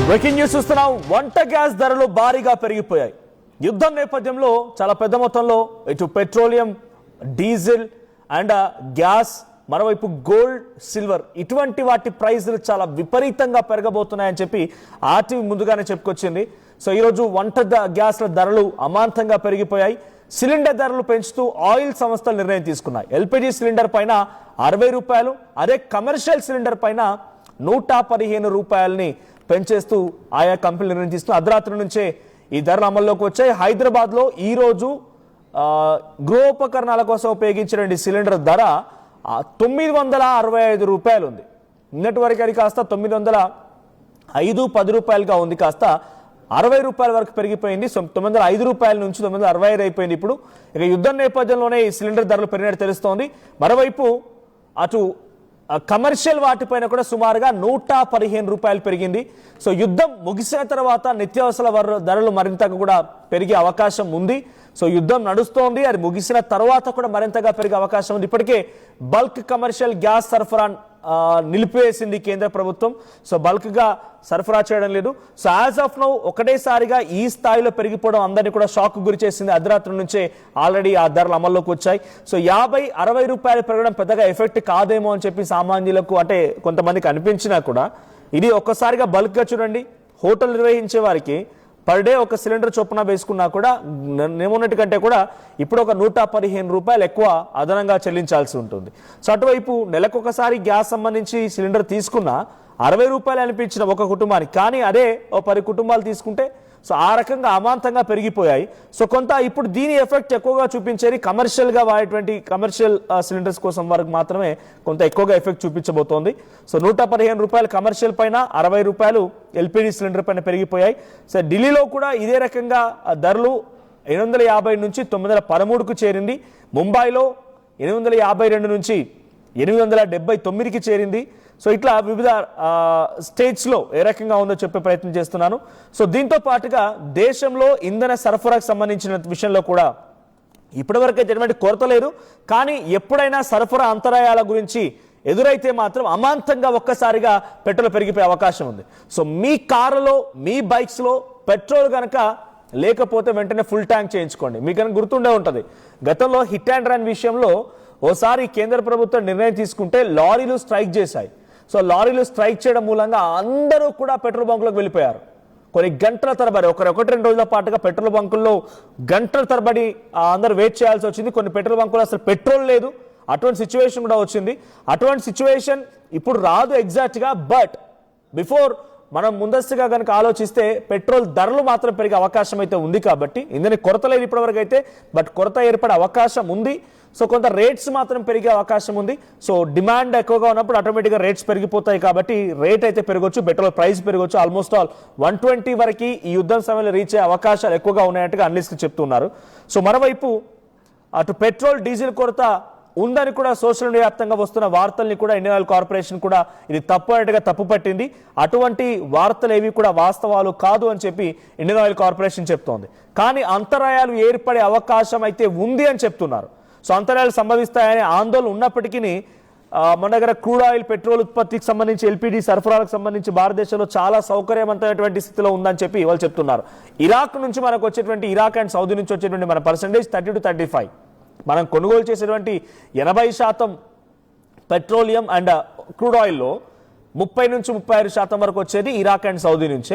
Breaking news చూస్తున్నాం. వంట gas ధరలు భారీగా పెరిగిపోయాయి. యుద్ధం నేపథ్యంలో చాలా పెద్ద మొత్తంలో ఇటు పెట్రోలియం, డీజిల్ అండ్ గ్యాస్, మరోవైపు గోల్డ్, సిల్వర్ ఇటువంటి వాటి ప్రైజులు చాలా విపరీతంగా పెరగబోతున్నాయని చెప్పి ఆర్టీవీ ముందుగానే చెప్పుకొచ్చింది. సో ఈరోజు వంట గ్యాస్ల ధరలు అమాంతంగా పెరిగిపోయాయి. సిలిండర్ ధరలు పెంచుతూ ఆయిల్ సంస్థలు నిర్ణయం తీసుకున్నాయి. ఎల్పిజి సిలిండర్ పైన 60 రూపాయలు, అదే కమర్షియల్ సిలిండర్ పైన 115 రూపాయలని పెంచేస్తూ ఆయా కంపెనీలు నిర్ణయం తీసుకుని అర్ధరాత్రి నుంచే ఈ ధరలు అమల్లోకి వచ్చాయి. హైదరాబాద్లో ఈరోజు గృహోపకరణాల కోసం ఉపయోగించిన సిలిండర్ ధర 965 రూపాయలు ఉంది. నిన్నటి వరకు అది కాస్త 905-10 రూపాయలుగా ఉంది, కాస్త 60 రూపాయల వరకు పెరిగిపోయింది. 905 రూపాయల నుంచి 965 అయిపోయింది. ఇప్పుడు ఇక యుద్ధం నేపథ్యంలోనే ఈ సిలిండర్ ధరలు పెరిగినట్టు తెలుస్తోంది. మరోవైపు అటు కమర్షియల్ వాటిపైన కూడా సుమారుగా 115 రూపాయలు పెరిగింది. సో యుద్ధం ముగిసిన తర్వాత నిత్యావసర ధరలు మరింతగా కూడా పెరిగే అవకాశం ఉంది. సో యుద్ధం నడుస్తోంది, అది ముగిసిన తర్వాత కూడా మరింతగా పెరిగే అవకాశం ఉంది. ఇప్పటికే బల్క్ కమర్షియల్ గ్యాస్ సరఫరా నిలిపివేసింది కేంద్ర ప్రభుత్వం. సో బల్క్ గా సరఫరా చేయడం లేదు. సో యాజ్ ఆఫ్ నౌ ఒకటేసారిగా ఈ స్థాయిలో పెరిగిపోవడం అందరినీ కూడా షాక్ గురి చేసింది. అర్ధరాత్రి నుంచే ఆల్రెడీ ఆ ధరలు అమల్లోకి వచ్చాయి. సో 50-60 రూపాయలు పెరగడం పెద్దగా ఎఫెక్ట్ కాదేమో అని చెప్పి సామాన్యులకు, అంటే కొంతమందికి అనిపించినా కూడా ఇది ఒక్కసారిగా బల్క్ గా చూడండి. హోటల్ నిర్వహించే వారికి పర్ డే ఒక సిలిండర్ చొప్పున వేసుకున్నా కూడా నేమున్నట్టు కంటే కూడా ఇప్పుడు ఒక 115 రూపాయలు ఎక్కువ అదనంగా చెల్లించాల్సి ఉంటుంది. సో అటువైపు నెలకొకసారి గ్యాస్ సంబంధించి సిలిండర్ తీసుకున్నా 60 రూపాయలు అనిపించిన ఒక కుటుంబానికి, కానీ అదే ఓ 10 కుటుంబాలు తీసుకుంటే సో ఆ రకంగా అమాంతంగా పెరిగిపోయాయి. సో కొంత ఇప్పుడు దీని ఎఫెక్ట్ ఎక్కువగా చూపించేది కమర్షియల్గా వాడేటువంటి కమర్షియల్ సిలిండర్స్ కోసం వరకు మాత్రమే కొంత ఎక్కువగా ఎఫెక్ట్ చూపించబోతోంది. సో 115 రూపాయలు కమర్షియల్ పైన, 60 రూపాయలు ఎల్పిజి సిలిండర్ పైన పెరిగిపోయాయి. సో ఢిల్లీలో కూడా ఇదే రకంగా ధరలు 850 నుంచి 913కు చేరింది. ముంబైలో 852 నుంచి 879కి చేరింది. సో ఇట్లా వివిధ స్టేట్స్లో ఏ రకంగా ఉందో చెప్పే ప్రయత్నం చేస్తున్నాను. సో దీంతో పాటుగా దేశంలో ఇంధన సరఫరాకు సంబంధించిన విషయంలో కూడా ఇప్పటివరకు ఎటువంటి కొరత లేదు, కానీ ఎప్పుడైనా సరఫరా అంతరాయాల గురించి ఎదురైతే మాత్రం అమాంతంగా ఒక్కసారిగా పెట్రోల్ పెరిగిపోయే అవకాశం ఉంది. సో మీ కారులో, మీ బైక్స్లో పెట్రోల్ కనుక లేకపోతే వెంటనే ఫుల్ ట్యాంక్ చేయించుకోండి. మీకు కనుక గుర్తుండే ఉంటుంది, గతంలో హిట్ అండ్ రన్ విషయంలో ఓసారి కేంద్ర ప్రభుత్వం నిర్ణయం తీసుకుంటే లారీలు స్ట్రైక్ చేశాయి. సో లారీలు స్ట్రైక్ చేయడం మూలంగా అందరూ కూడా పెట్రోల్ బంకులకు వెళ్ళిపోయారు. కొన్ని గంటల తరబడి, 1-2 రోజుల పాటుగా పెట్రోల్ బంకుల్లో గంటల తరబడి అందరూ వెయిట్ చేయాల్సి వచ్చింది. కొన్ని పెట్రోల్ బంకులు అసలు పెట్రోల్ లేదు, అటువంటి సిచ్యువేషన్ కూడా వచ్చింది. అటువంటి సిచ్యువేషన్ ఇప్పుడు రాదు ఎగ్జాక్ట్గా, బట్ బిఫోర్ మనం ముందస్తుగా కనుక ఆలోచిస్తే పెట్రోల్ ధరలు మాత్రం పెరిగే అవకాశం అయితే ఉంది. కాబట్టి ఇంధన కొరత లేదు ఇప్పటివరకు అయితే, బట్ కొరత ఏర్పడే అవకాశం ఉంది. సో కొంత రేట్స్ మాత్రం పెరిగే అవకాశం ఉంది. సో డిమాండ్ ఎక్కువగా ఉన్నప్పుడు ఆటోమేటిక్గా రేట్స్ పెరిగిపోతాయి, కాబట్టి రేట్ అయితే పెరగొచ్చు, పెట్రోల్ ప్రైస్ పెరగొచ్చు. ఆల్మోస్ట్ ఆల్ 120 వరకు ఈ యుద్ధం సమయంలో రీచ్ అయ్యే అవకాశాలు ఎక్కువగా ఉన్నాయట్టుగా అనలిస్టులు చెప్తున్నారు. సో మరోవైపు అటు పెట్రోల్, డీజిల్ కొరత ఉందని కూడా సోషల్ మీడియా వ్యాప్తంగా వస్తున్న వార్తల్ని కూడా ఇండియన్ ఆయిల్ కార్పొరేషన్ కూడా ఇది తప్పు అన్నట్టుగా తప్పు పట్టింది. అటువంటి వార్తలు ఏవి కూడా వాస్తవాలు కాదు అని చెప్పి ఇండియన్ ఆయిల్ కార్పొరేషన్ చెప్తోంది. కానీ అంతరాయాలు ఏర్పడే అవకాశం అయితే ఉంది అని చెప్తున్నారు. సో అంతరాయాలు సంభవిస్తాయనే ఆందోళన ఉన్నప్పటికీ మన దగ్గర క్రూడ్ ఆయిల్, పెట్రోల్ ఉత్పత్తికి సంబంధించి, ఎల్పిజి సరఫరాలకు సంబంధించి భారతదేశంలో చాలా సౌకర్యవంతమైనటువంటి స్థితిలో ఉందని చెప్పి వాళ్ళు చెప్తున్నారు. ఇరాక్ నుంచి మనకు వచ్చేటువంటి, ఇరాక్ అండ్ సౌదీ నుంచి వచ్చేటువంటి మన పర్సెంటేజ్ 30-35. మనం కొనుగోలు చేసేటువంటి 80% పెట్రోలియం అండ్ క్రూడ్ ఆయిల్లో 30-35% వరకు వచ్చేది ఇరాక్ అండ్ సౌదీ నుంచే.